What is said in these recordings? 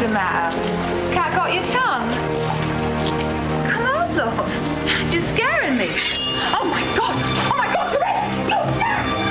the matter? Cat got your tongue? Come on, love. You're scaring me. Oh, my God. Oh, my God, Teresa! You scared me!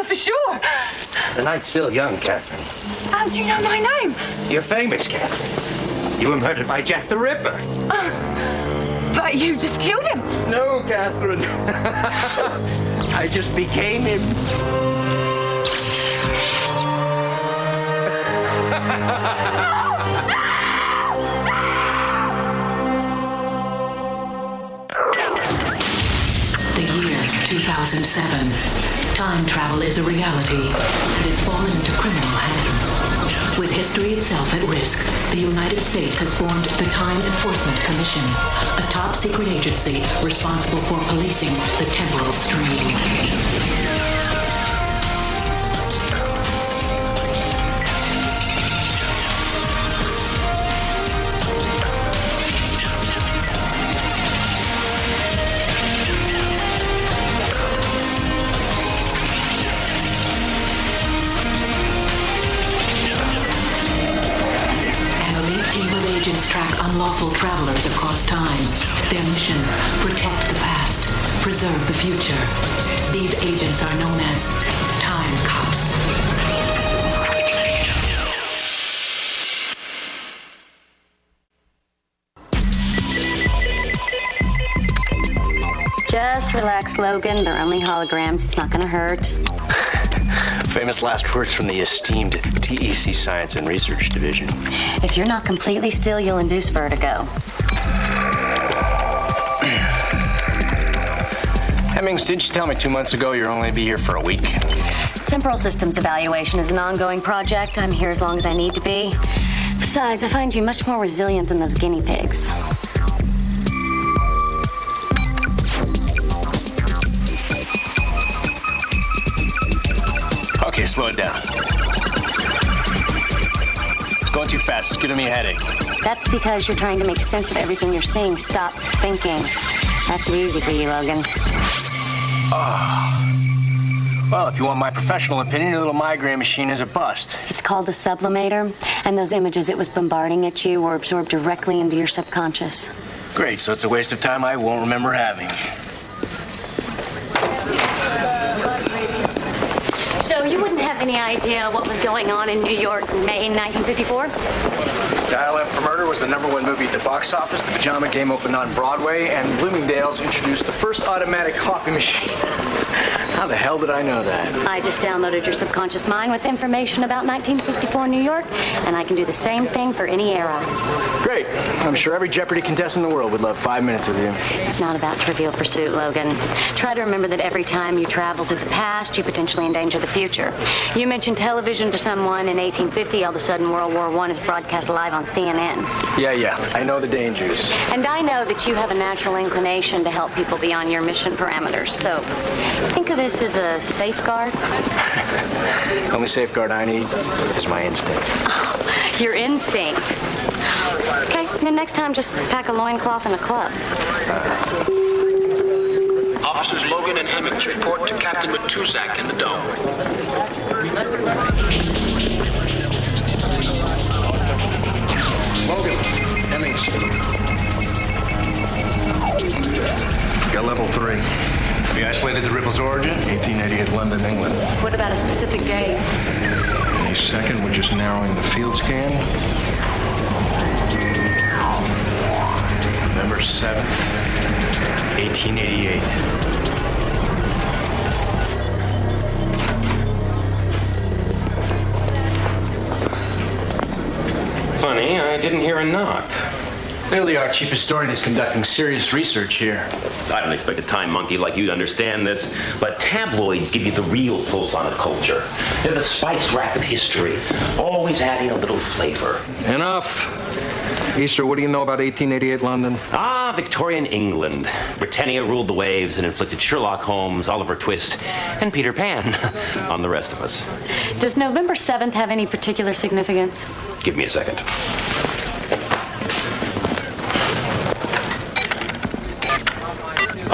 For sure. The night's still young, Catherine. How do you know my name? You're famous, Catherine. You were murdered by Jack the Ripper. But you just killed him. No, Catherine. I just became him. The year 2007. Time travel is a reality, and it's fallen into criminal hands. With history itself at risk, the United States has formed the Time Enforcement Commission, a top-secret agency responsible for policing the temporal stream. Track unlawful travelers across time. Their mission, protect the past, preserve the future. These agents are known as Time Cops. Just relax, Logan. They're only holograms. It's not gonna hurt. Famous last words from the esteemed TEC Science and Research Division. If you're not completely still, you'll induce vertigo. Hemmings, didn't you tell me 2 months ago you're only to be here for a week? Temporal systems evaluation is an ongoing project. I'm here as long as I need to be. Besides, I find you much more resilient than those guinea pigs. Okay, slow it down. It's going too fast. It's giving me a headache. That's because you're trying to make sense of everything you're seeing. Stop thinking. That should be easy for you, Logan. Well, if you want my professional opinion, your little migraine machine is a bust. It's called a sublimator, and those images it was bombarding at you were absorbed directly into your subconscious. Great, so it's a waste of time I won't remember having. So you wouldn't have any idea what was going on in New York in May 1954? Dial M for Murder was the #1 movie at the box office. The Pajama Game opened on Broadway, and Bloomingdale's introduced the first automatic coffee machine. How the hell did I know that? I just downloaded your subconscious mind with information about 1954 New York, and I can do the same thing for any era. Great. I'm sure every Jeopardy contestant in the world would love 5 minutes with you. It's not about Trivial Pursuit, Logan. Try to remember that every time you travel to the past, you potentially endanger the future. You mentioned television to someone in 1850, all of a sudden World War I is broadcast live on CNN. Yeah, I know the dangers. And I know that you have a natural inclination to help people beyond your mission parameters, so think of this as a safeguard. The only safeguard I need is my instinct. Oh, your instinct. Okay, then next time just pack a loincloth and a club. Officers Logan and Hemmings report to Captain Matusak in the dome. Logan, Hemmings. Got level 3. We isolated the ripple's origin. 1888 London, England. What about a specific day? May 2nd, we're just narrowing the field scan. November 7th. 1888. Funny, I didn't hear a knock. Clearly, our chief historian is conducting serious research here. I don't expect a time monkey like you to understand this, but tabloids give you the real pulse on a culture. They're the spice rack of history, always adding a little flavor. Enough. Easter, what do you know about 1888 London? Ah, Victorian England. Britannia ruled the waves and inflicted Sherlock Holmes, Oliver Twist, and Peter Pan on the rest of us. Does November 7th have any particular significance? Give me a second.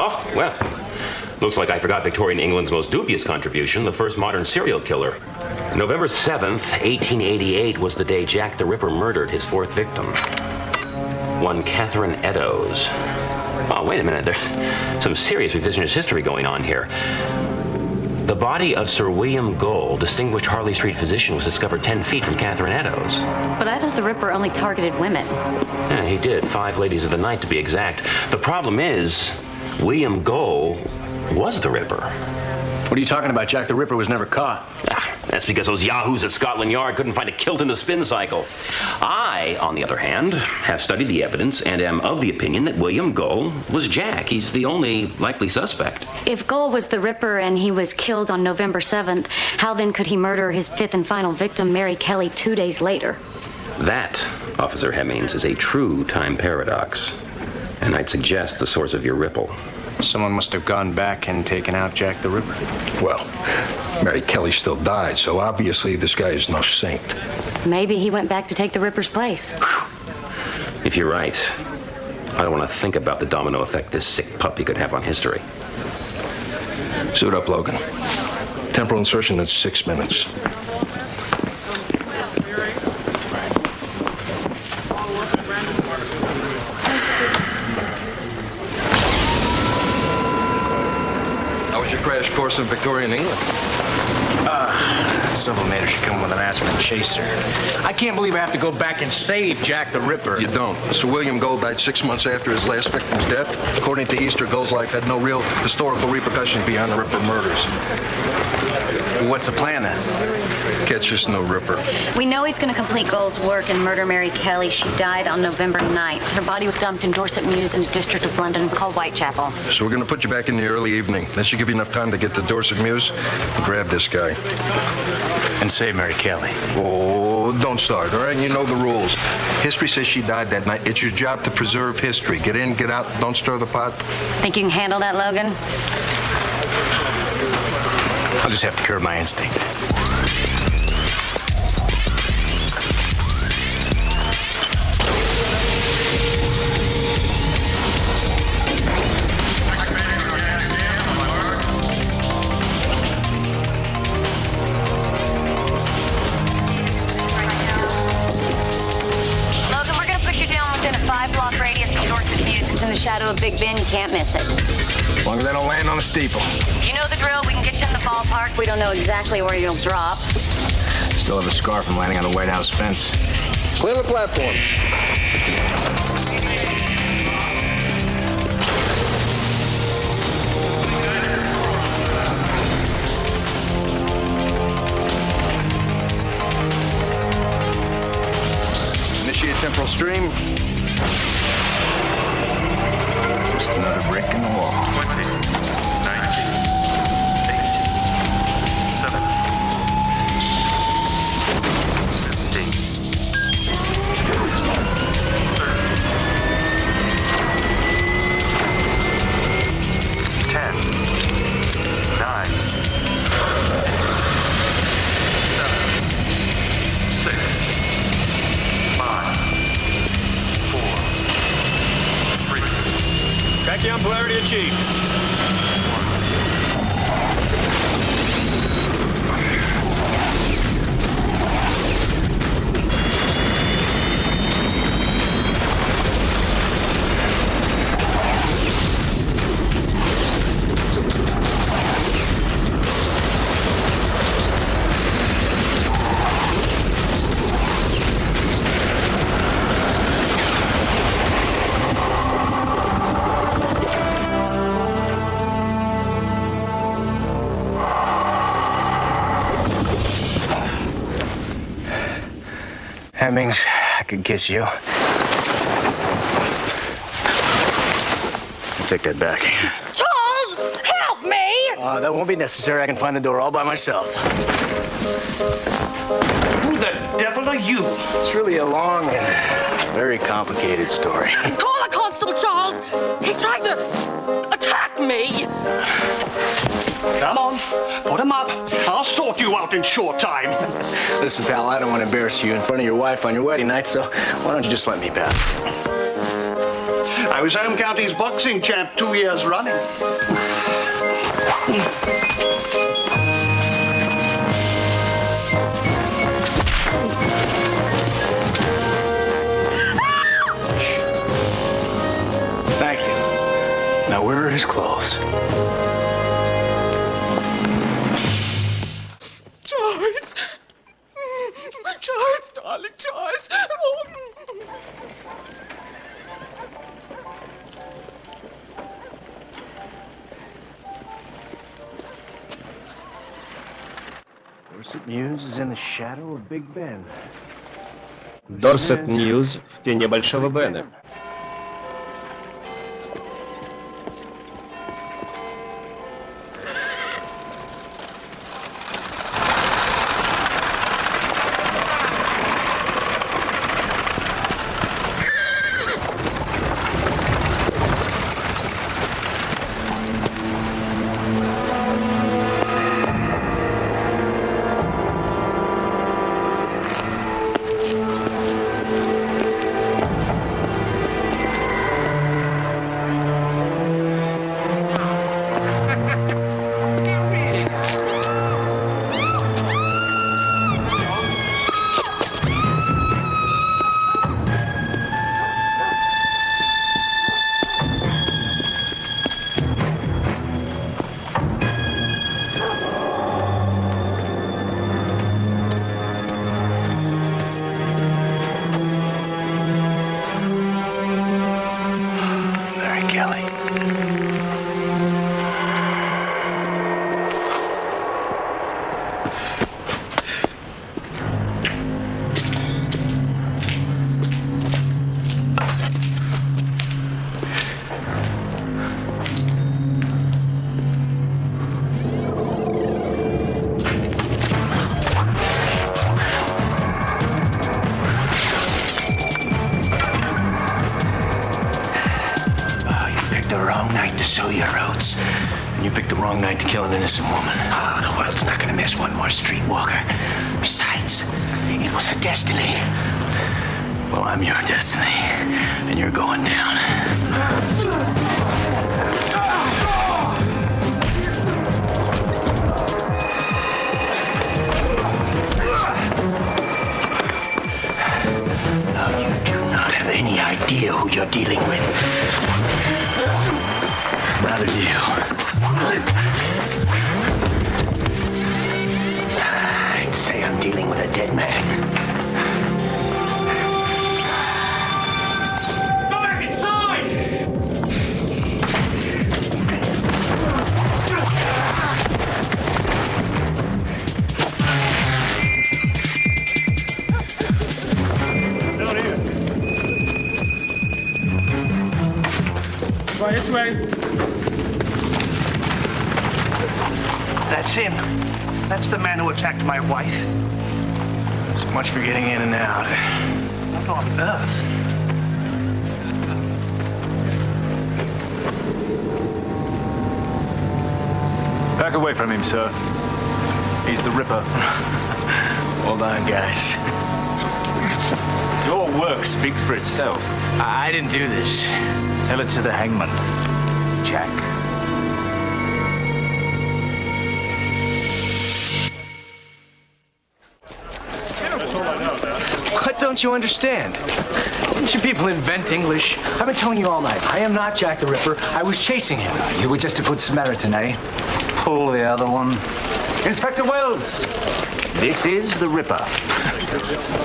Oh, well, looks like I forgot Victorian England's most dubious contribution, the first modern serial killer. November 7th, 1888 was the day Jack the Ripper murdered his fourth victim, one Catherine Eddowes. Oh, wait a minute, there's some serious revisionist history going on here. The body of Sir William Gold, distinguished Harley Street physician, was discovered 10 feet from Catherine Eddowes. But I thought the Ripper only targeted women. Yeah, he did. 5 ladies of the night, to be exact. The problem is, William Gold was the Ripper. What are you talking about? Jack the Ripper was never caught. That's because those yahoos at Scotland Yard couldn't find a kilt in the spin cycle. I, on the other hand, have studied the evidence and am of the opinion that William Gold was Jack. He's the only likely suspect. If Gold was the Ripper and he was killed on November 7th, how then could he murder his fifth and final victim, Mary Kelly, 2 days later? That, Officer Hemmings, is a true time paradox. And I'd suggest the source of your ripple. Someone must have gone back and taken out Jack the Ripper. Well, Mary Kelly still died, so obviously this guy is no saint. Maybe he went back to take the Ripper's place. If you're right, I don't want to think about the domino effect this sick puppy could have on history. Suit up, Logan. Temporal insertion in 6 minutes. How was your crash course in Victorian England? Sublimator should come with an aspirin chaser. I can't believe I have to go back and save Jack the Ripper. You don't. Sir William Gold died 6 months after his last victim's death. According to Easter, Gold's life had no real historical repercussions beyond the Ripper murders. What's the plan then? Catch us no Ripper. We know he's going to complete Gold's work and murder Mary Kelly. She died on November 9th. Her body was dumped in Dorset Mews in the District of London called Whitechapel. So we're going to put you back in the early evening. That should give you enough time to get to Dorset Mews and grab this guy. And save Mary Kelly. Oh, don't start, all right? You know the rules. History says she died that night. It's your job to preserve history. Get in, get out, don't stir the pot. Think you can handle that, Logan? I'll just have to curb my instinct. Logan, we're going to put you down within a 5-block radius of Dorset Mews. It's in the shadow of Big Ben. You can't miss it. As long as I don't land on a steeple. You know the drill. We can get you in the ballpark. We don't know exactly where you'll drop. Still have a scar from landing on the White House fence. Clear the platform. Initiate temporal stream. Just another brick in the wall. 20, 19, 18, 17, 10, 9, 7, 6, 5, 4, 3. Tachyon polarity achieved. Hemmings, I could kiss you. Take that back. Charles, help me! That won't be necessary. I can find the door all by myself. Who the devil are you? It's really a long and very complicated story. Call a constable, Charles! He tried to attack me! Come on, put him up. I'll sort you out in short time. Listen, pal, I don't want to embarrass you in front of your wife on your wedding night, so why don't you just let me pass? I was home county's boxing champ 2 years running. Thank you. Now, where are his clothes? Charles! Charles, darling, Charles! Oh. Dorset News is in the shadow of Big Ben. Dorset News в тени Большого Бена. sow your oats. And you picked the wrong night to kill an innocent woman. Oh, the world's not gonna miss one more streetwalker. Besides, it was her destiny. Well, I'm your destiny, and you're going down. Now, you do not have any idea who you're dealing with. Neither do you. I'd say I'm dealing with a dead man. Go back inside! Down here. Right, this way. That's him. That's the man who attacked my wife. So much for getting in and out. What on earth? Back away from him, sir. He's the Ripper. Hold on, guys. Your work speaks for itself. I didn't do this. Tell it to the hangman, Jack. What don't you understand? Don't you people invent English? I've been telling you all night. I am not Jack the Ripper. I was chasing him. You were just a good Samaritan, eh? Pull the other one. Inspector Wells, This is the Ripper.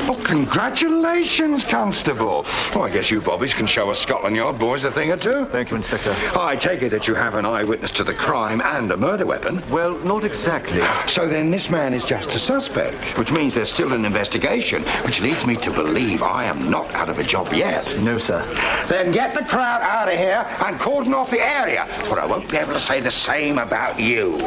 Oh, congratulations, Constable. Oh, I guess you bobbies can show us Scotland Yard boys a thing or two. Thank you, Inspector. I take it that you have an eyewitness to the crime and a murder weapon. Well, not exactly. So then this man is just a suspect, which means there's still an investigation, which leads me to believe I am not out of a job yet. No, sir. Then get the crowd out of here and cordon off the area, or I won't be able to say the same about you.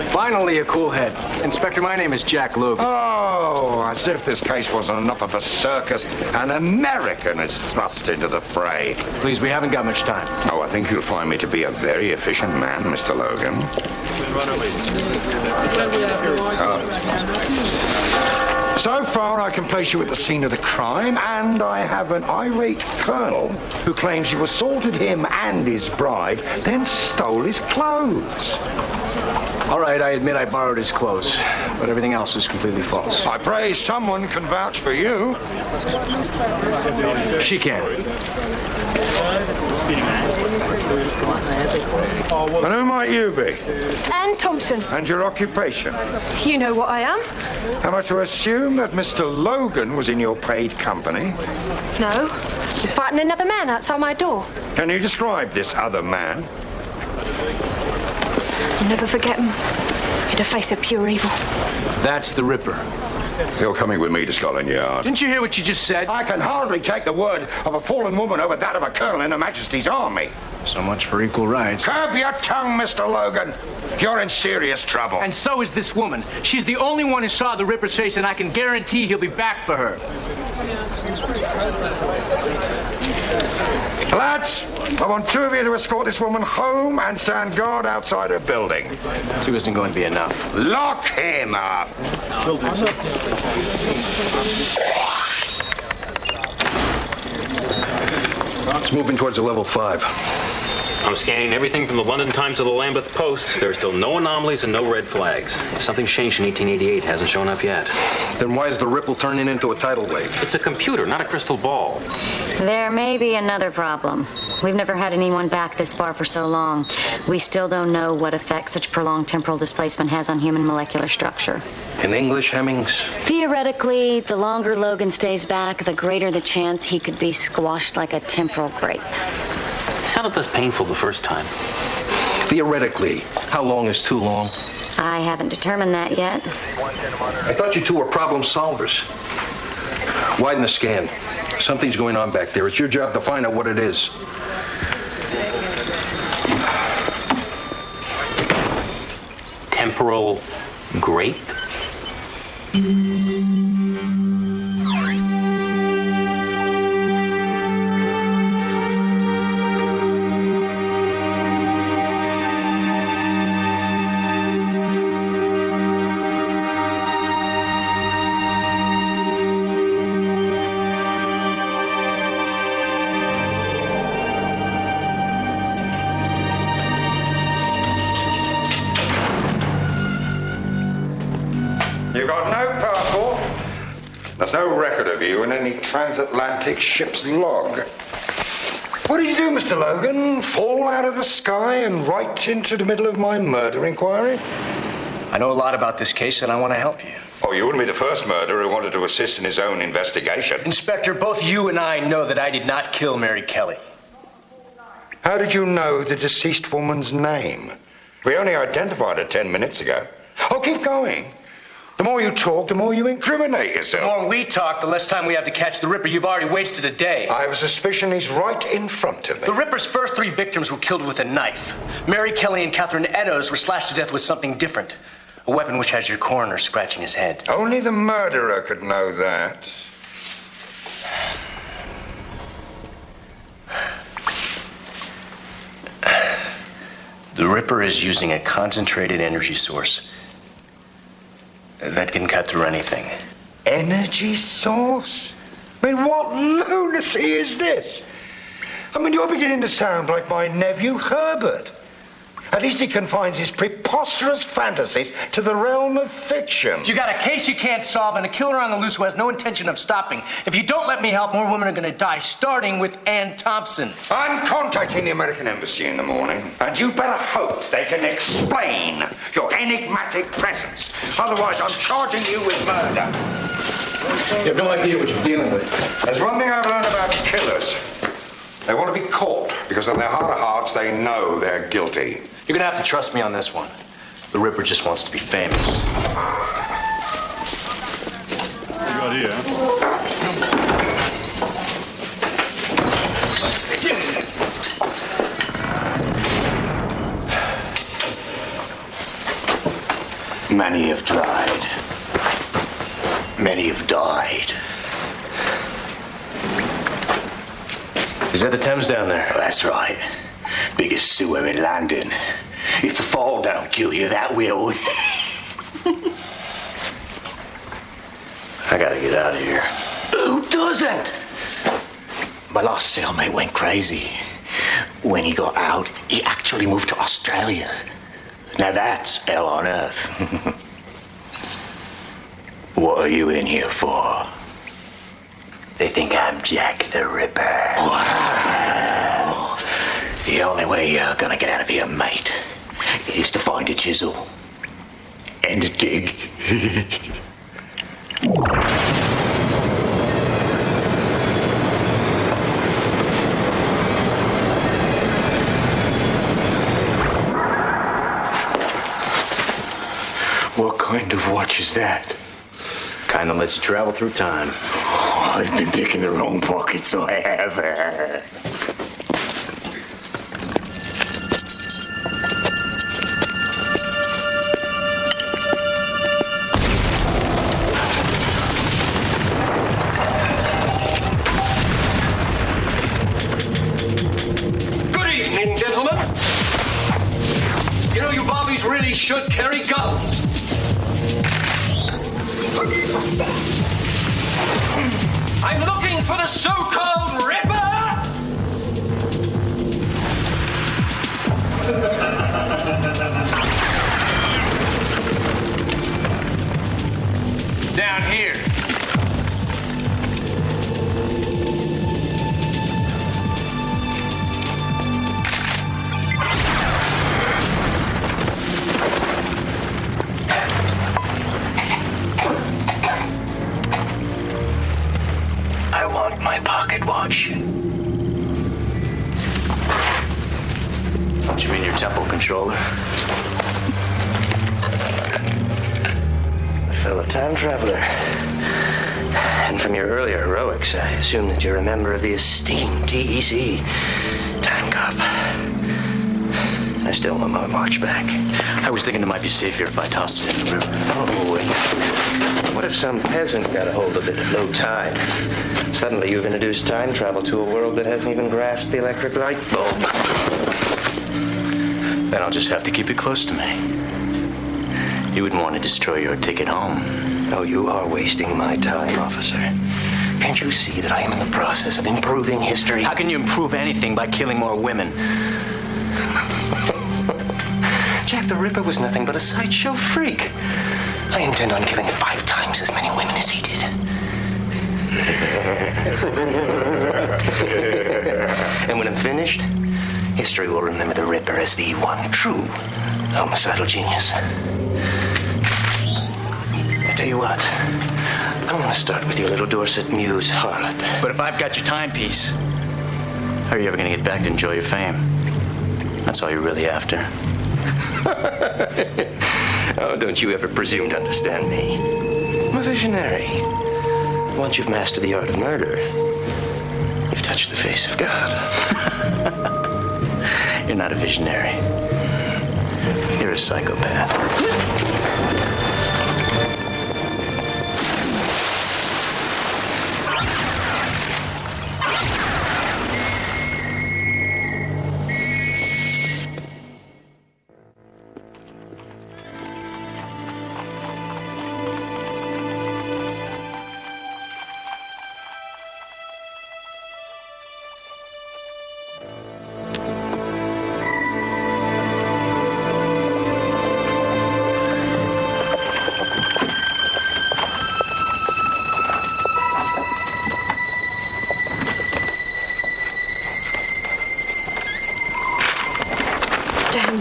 Finally, a cool head. Inspector, my name is Jack Logan. Oh, as if this case wasn't enough of a circus. An American is thrust into the fray. Please, we haven't got much time. Oh, I think you'll find me to be a very efficient man, Mr. Logan. So far, I can place you at the scene of the crime, and I have an irate colonel who claims you assaulted him and his bride, then stole his clothes. All right, I admit I borrowed his clothes, but everything else is completely false. I pray someone can vouch for you. She can. And who might you be? Anne Thompson. And your occupation? You know what I am. Am I to assume that Mr. Logan was in your paid company? No. He's fighting another man outside my door. Can you describe this other man? I'll never forget him. He had a face of pure evil. That's the Ripper. You're coming with me to Scotland Yard. Didn't you hear what you just said? I can hardly take the word of a fallen woman over that of a colonel in Her Majesty's army. So much for equal rights. Curb your tongue, Mr. Logan. You're in serious trouble. And so is this woman. She's the only one who saw the Ripper's face, and I can guarantee he'll be back for her. Lads, I want two of you to escort this woman home and stand guard outside her building. Two isn't going to be enough. Lock him up! It's moving towards a level 5. I'm scanning everything from the London Times to the Lambeth Post. There are still no anomalies and no red flags. If something's changed in 1888, it hasn't shown up yet. Then why is the ripple turning into a tidal wave? It's a computer, not a crystal ball. There may be another problem. We've never had anyone back this far for so long. We still don't know what effect such prolonged temporal displacement has on human molecular structure. In English, Hemmings? Theoretically, the longer Logan stays back, the greater the chance he could be squashed like a temporal grape. It sounded less painful the first time. Theoretically, how long is too long? I haven't determined that yet. I thought you two were problem solvers. Widen the scan. Something's going on back there. It's your job to find out what it is. Temporal grape? You've got no passport. There's no record of you in any transatlantic ship's log. What did you do, Mr. Logan? Fall out of the sky and right into the middle of my murder inquiry? I know a lot about this case, and I want to help you. Oh, you wouldn't be the first murderer who wanted to assist in his own investigation. Inspector, both you and I know that I did not kill Mary Kelly. How did you know the deceased woman's name? We only identified her 10 minutes ago. Oh, keep going. The more you talk, the more you incriminate yourself. The more we talk, the less time we have to catch the Ripper. You've already wasted a day. I have a suspicion he's right in front of me. The Ripper's first 3 victims were killed with a knife. Mary Kelly and Catherine Eddowes were slashed to death with something different. A weapon which has your coroner scratching his head. Only the murderer could know that. The Ripper is using a concentrated energy source that can cut through anything. Energy source? I mean, what lunacy is this? I mean, you're beginning to sound like my nephew Herbert. At least he confines his preposterous fantasies to the realm of fiction. You got a case you can't solve and a killer on the loose who has no intention of stopping. If you don't let me help, more women are going to die, starting with Ann Thompson. I'm contacting the American Embassy in the morning, and you better hope they can explain your enigmatic presence. Otherwise, I'm charging you with murder. You have no idea what you're dealing with. There's one thing I've learned about killers. They want to be caught because in their heart of hearts they know they're guilty. You're gonna have to trust me on this one. The Ripper just wants to be famous. What you got here? Many have tried. Many have died. Is that the Thames down there? That's right. Biggest sewer in London. If the fall don't kill you, that will. I gotta get out of here. Who doesn't? My last cellmate went crazy. When he got out, he actually moved to Australia. Now that's hell on earth. What are you in here for? They think I'm Jack the Ripper. Wow. The only way you're gonna get out of here, mate, is to find a chisel and a dig. What kind of watch is that? Kinda lets you travel through time. Oh, I've been picking the wrong pocket, so I have. Good evening, gentlemen. You know, you bobbies really should carry guns. I'm looking for the so-called Ripper! Down here. I want my pocket watch. What, you mean your temple controller? A fellow time traveler. And from your earlier heroics, I assume that you're a member of the esteemed TEC Timecop. I still want my watch back. I was thinking it might be safer if I tossed it in the river. Oh, and what if some peasant got a hold of it at low tide? Suddenly you've introduced time travel to a world that hasn't even grasped the electric light bulb. Then I'll just have to keep it close to me. You wouldn't want to destroy your ticket home. Oh, you are wasting my time, officer. Can't you see that I am in the process of improving history? How can you improve anything by killing more women? Jack the Ripper was nothing but a sideshow freak. I intend on killing 5 times as many women as he did. And when I'm finished, history will remember the Ripper as the one true homicidal genius. I tell you what, I'm gonna start with your little Dorset muse harlot. But if I've got your timepiece, how are you ever gonna get back to enjoy your fame? That's all you're really after. Oh, don't you ever presume to understand me. I'm a visionary. Once you've mastered the art of murder, you've touched the face of God. You're not a visionary. You're a psychopath.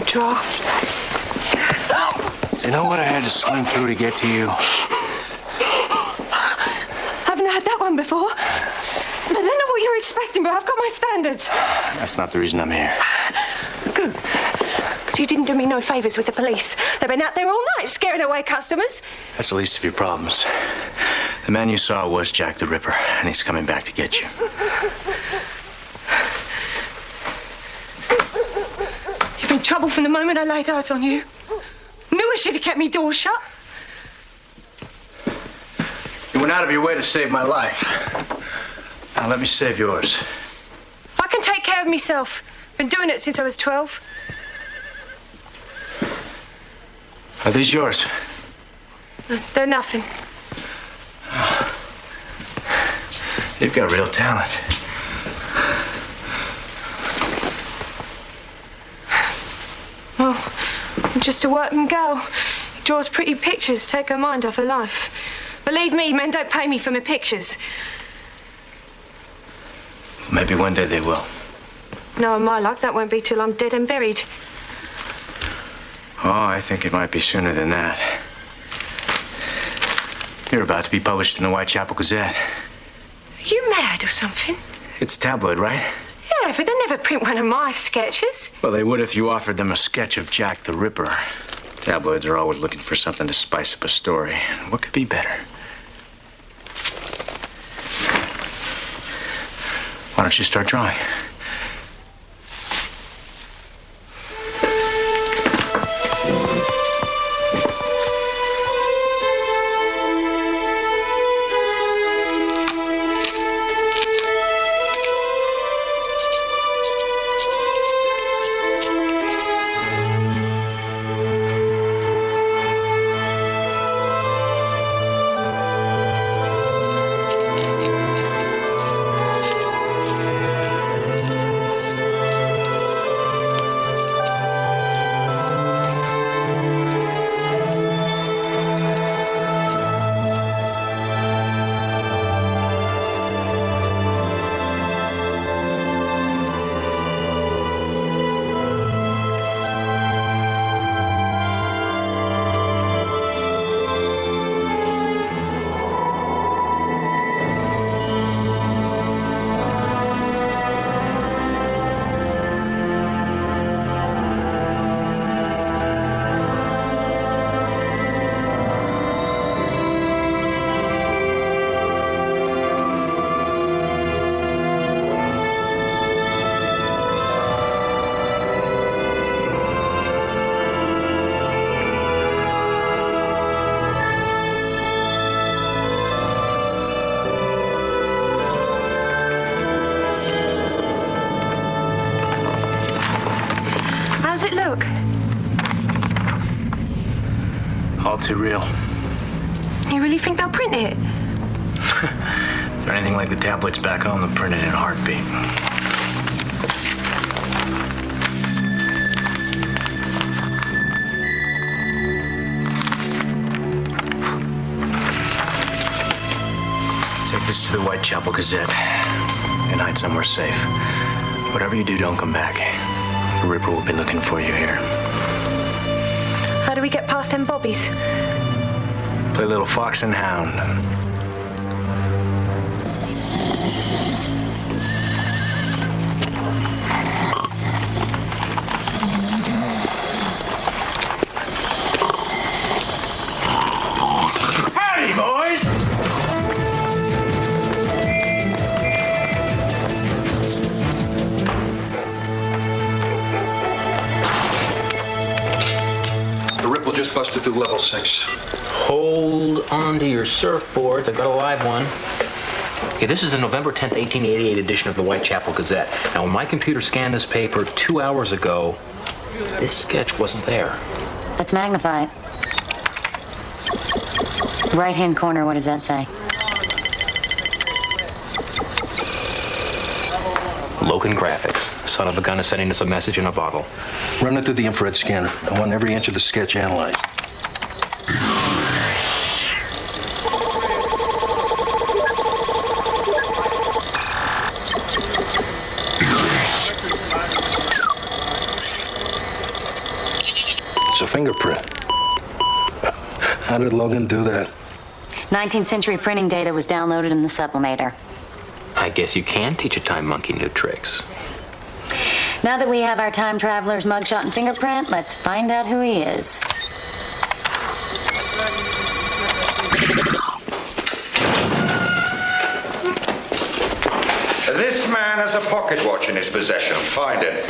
draft. You know what I had to swim through to get to you? Haven't had that one before. I don't know what you're expecting, but I've got my standards. That's not the reason I'm here. Good. Because you didn't do me no favours with the police. They've been out there all night scaring away customers. That's the least of your problems. The man you saw was Jack the Ripper, and he's coming back to get you. You've been trouble from the moment I laid eyes on you. Knew I should have kept me door shut. You went out of your way to save my life. Now let me save yours. I can take care of myself. Been doing it since I was 12. Are these yours? They're nothing. You've got real talent. Oh, I'm just a working girl. He draws pretty pictures, take her mind off her life. Believe me, men don't pay me for my pictures. Maybe one day they will. Knowing my luck, that won't be till I'm dead and buried. Oh, I think it might be sooner than that. You're about to be published in the Whitechapel Gazette. Are you mad or something? It's tabloid, right? Yeah, but they never print one of my sketches. Well, they would if you offered them a sketch of Jack the Ripper. Tabloids are always looking for something to spice up a story. What could be better? Why don't you start drawing? How's it look? All too real. You really think they'll print it? If they're anything like the tabloids back home, they'll print it in a heartbeat. Take this to the Whitechapel Gazette and hide somewhere safe. Whatever you do, don't come back. The Ripper will be looking for you here. How do we get past them bobbies? Play a little fox and hound. Howdy, boys! The Ripple just busted through level 6. Hold on to your surfboards. I've got a live one. Okay, this is a November 10th, 1888 edition of the Whitechapel Gazette. Now, when my computer scanned this paper 2 hours ago, this sketch wasn't there. Let's magnify it. Right-hand corner, what does that say? Logan Graphics. Son of a gun is sending us a message in a bottle. Run it through the infrared scanner. I want every inch of the sketch analyzed. It's a fingerprint. How did Logan do that? 19th century printing data was downloaded in the sublimator. I guess you can teach a time monkey new tricks. Now that we have our time traveler's mugshot and fingerprint, let's find out who he is. This man has a pocket watch in his possession. Find it.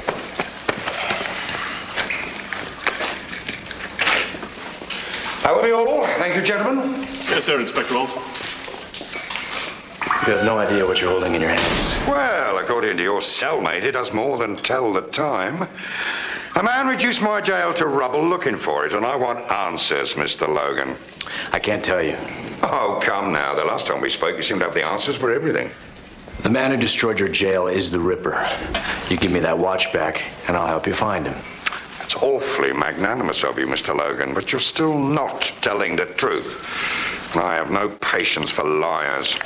That will be all. Thank you, gentlemen. Yes, sir, Inspector Rolls. You have no idea what you're holding in your hands. Well, according to your cellmate, it does more than tell the time. A man reduced my jail to rubble looking for it, and I want answers, Mr. Logan. I can't tell you. Oh, come now. The last time we spoke, you seemed to have the answers for everything. The man who destroyed your jail is the Ripper. You give me that watch back, and I'll help you find him. It's awfully magnanimous of you, Mr. Logan, but you're still not telling the truth. And I have no patience for liars.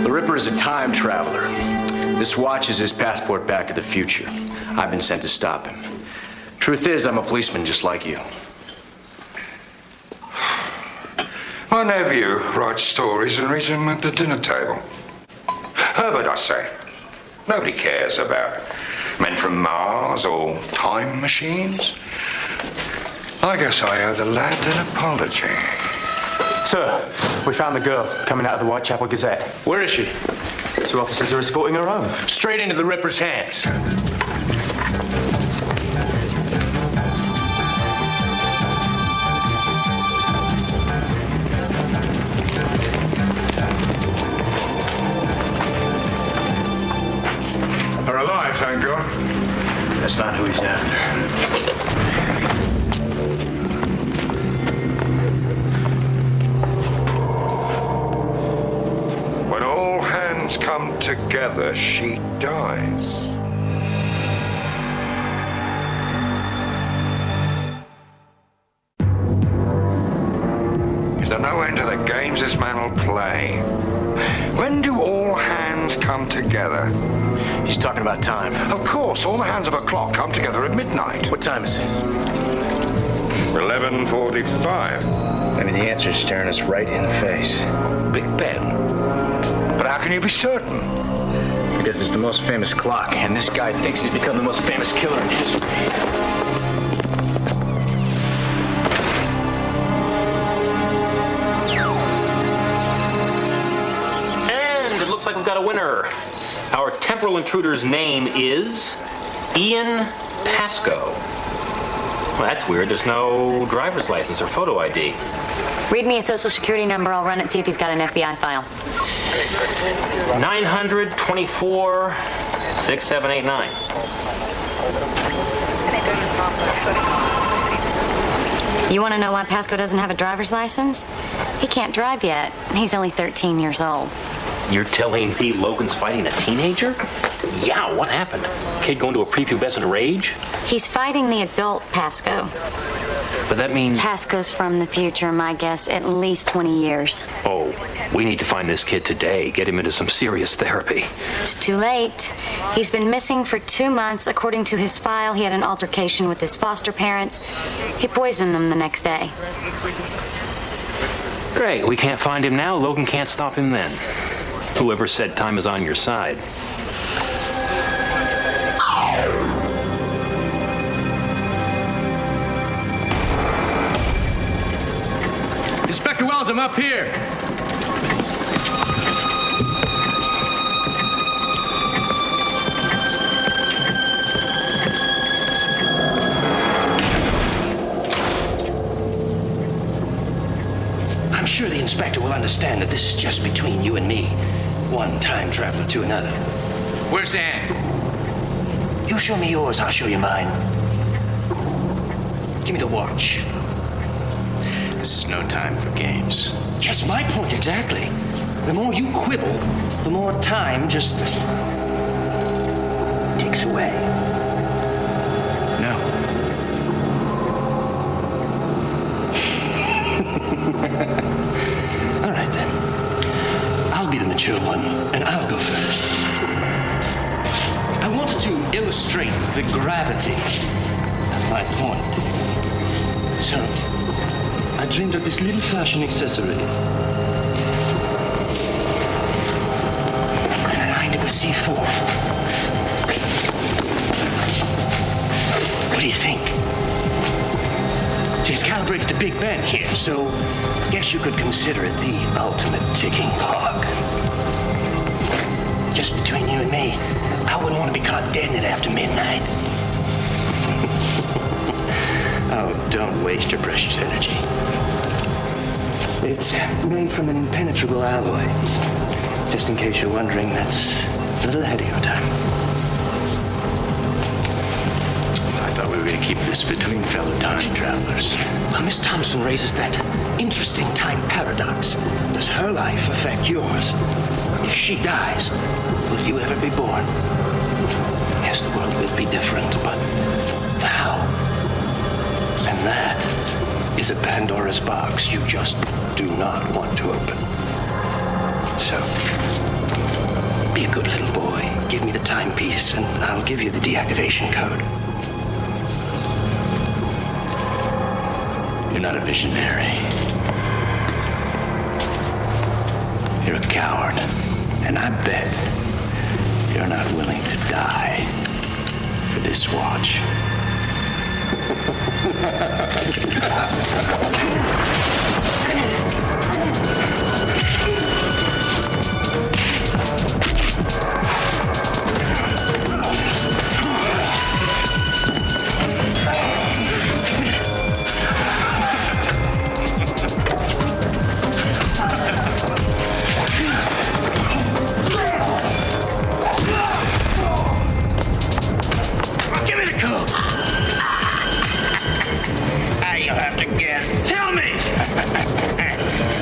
The Ripper is a time traveler. This watch is his passport back to the future. I've been sent to stop him. Truth is, I'm a policeman just like you. My nephew writes stories and reads them at the dinner table. Herbert, I say. Nobody cares about men from Mars or time machines. I guess I owe the lad an apology. Sir, we found the girl coming out of the Whitechapel Gazette. Where is she? 2 officers are escorting her home. Straight into the Ripper's hands. They're alive, thank God. That's not who he's after. When all hands come together, she dies. Is there no end to the games this man will play? When do all hands come together? He's talking about time. Of course, all the hands of a clock come together at midnight. What time is it? 11:45. Maybe the answer's staring us right in the face. Big Ben. But how can you be certain? Because it's the most famous clock, and this guy thinks he's become the most famous killer in history. And it looks like we've got a winner. Our temporal intruder's name is Ian Pascoe. Well, that's weird. There's no driver's license or photo ID. Read me a social security number. I'll run it, see if he's got an FBI file. 924 6789. You want to know why Pascoe doesn't have a driver's license? He can't drive yet. He's only 13 years old. You're telling me Logan's fighting a teenager? Yeah, what happened? Kid going to a prepubescent rage? He's fighting the adult Pascoe. But that means... Pascoe's from the future, my guess, at least 20 years. Oh, we need to find this kid today. Get him into some serious therapy. It's too late. He's been missing for 2 months. According to his file, he had an altercation with his foster parents. He poisoned them the next day. Great, we can't find him now. Logan can't stop him then. Whoever said time is on your side. Inspector Wells, I'm up here. I'm sure the inspector will understand that this is just between you and me. One time traveler to another. Where's Anne? You show me yours, I'll show you mine. Give me the watch. This is no time for games. Yes, my point exactly. The more you quibble, the more time just ticks away. No. mature one, and I'll go first. I wanted to illustrate the gravity of my point. So, I dreamed of this little fashion accessory. And aligned it with C4. What do you think? See, it's calibrated to Big Ben here, so guess you could consider it the ultimate ticking clock. Just between you and me, I wouldn't want to be caught dead in it after midnight. Oh, don't waste your precious energy. It's made from an impenetrable alloy. Just in case you're wondering, that's a little ahead of your time. I thought we were going to keep this between fellow time travelers. Well, Miss Thompson raises that interesting time paradox. Does her life affect yours? If she dies, will you ever be born? Yes, the world will be different, but how? And that is a Pandora's box you just do not want to open. So, be a good little boy. Give me the timepiece, and I'll give you the deactivation code. You're not a visionary. You're a coward. And I bet you're not willing to die for this watch. Give me the code. You'll have to guess. Tell me!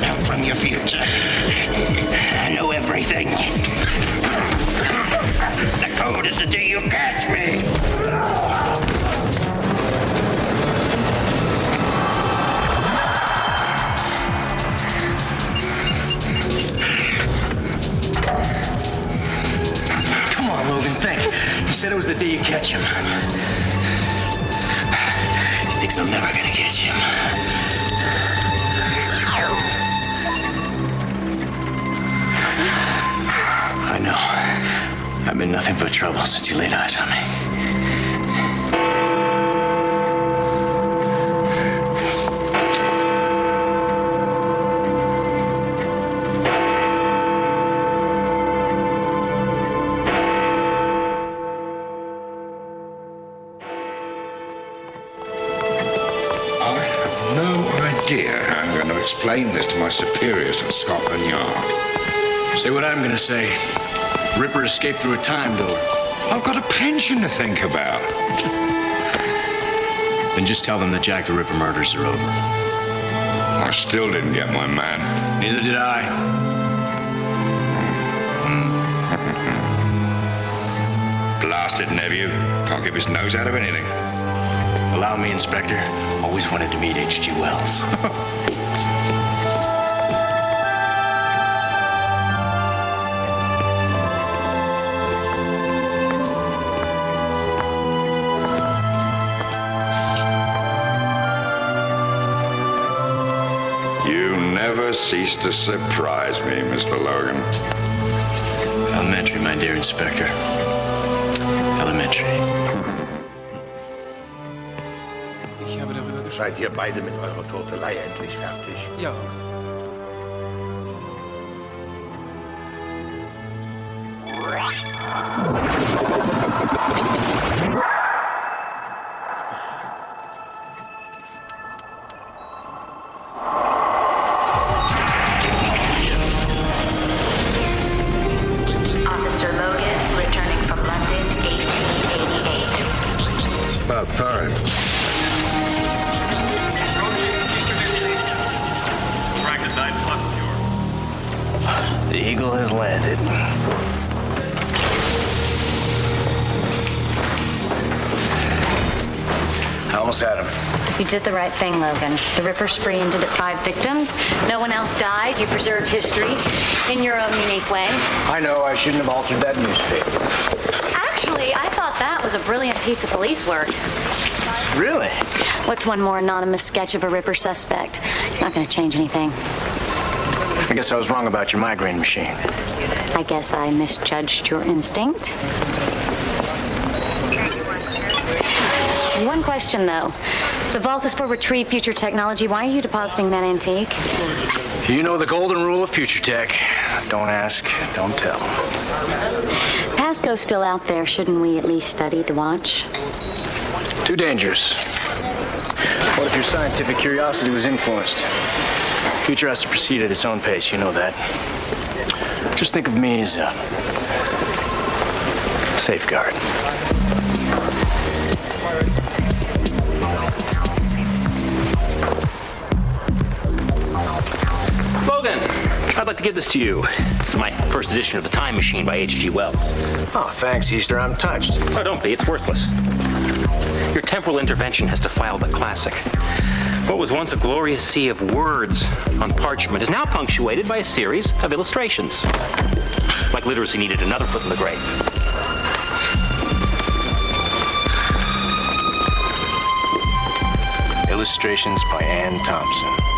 I'm from your future. I know everything. The code is the day you catch me. Come on, Logan, think. You said it was the day you catch him. He thinks I'm never gonna catch him. I know. I've been nothing but trouble since you laid eyes on me. How I'm going to explain this to my superiors at Scotland Yard. Say what I'm going to say. Ripper escaped through a time door. I've got a pension to think about. Then just tell them that Jack the Ripper murders are over. I still didn't get my man. Neither did I. Blasted nephew. Can't keep his nose out of anything. Allow me, Inspector. Always wanted to meet H.G. Wells. You never cease to surprise me, Mr. Logan. Elementary, my dear Inspector. Elementary. Seid ihr beide mit eurer Tortelei endlich fertig? Ja. Officer Logan, returning from London, 1888. About time. The Eagle has landed. How Almost had him. You did the right thing, Logan. The Ripper spree ended at 5 victims. No one else died. You preserved history in your own unique way. I know, I shouldn't have altered that newspaper. Actually, I thought that was a brilliant piece of police work. Really? What's one more anonymous sketch of a Ripper suspect? It's not going to change anything. I guess I was wrong about your migraine machine. I guess I misjudged your instinct. One question, though. The vault is for retrieve future technology. Why are you depositing that antique? You know the golden rule of future tech. Don't ask, don't tell. Pasco's still out there. Shouldn't we at least study the watch? Too dangerous. What if your scientific curiosity was influenced? Future has to proceed at its own pace, you know that. Just think of me as a safeguard. Logan, I'd like to give this to you. It's my first edition of The Time Machine by H.G. Wells. Oh, thanks, Easter. I'm touched. Oh, don't be. It's worthless. Your temporal intervention has defiled a classic. What was once a glorious sea of words on parchment is now punctuated by a series of illustrations. Like literacy needed another foot in the grave. Illustrations by Ann Thompson.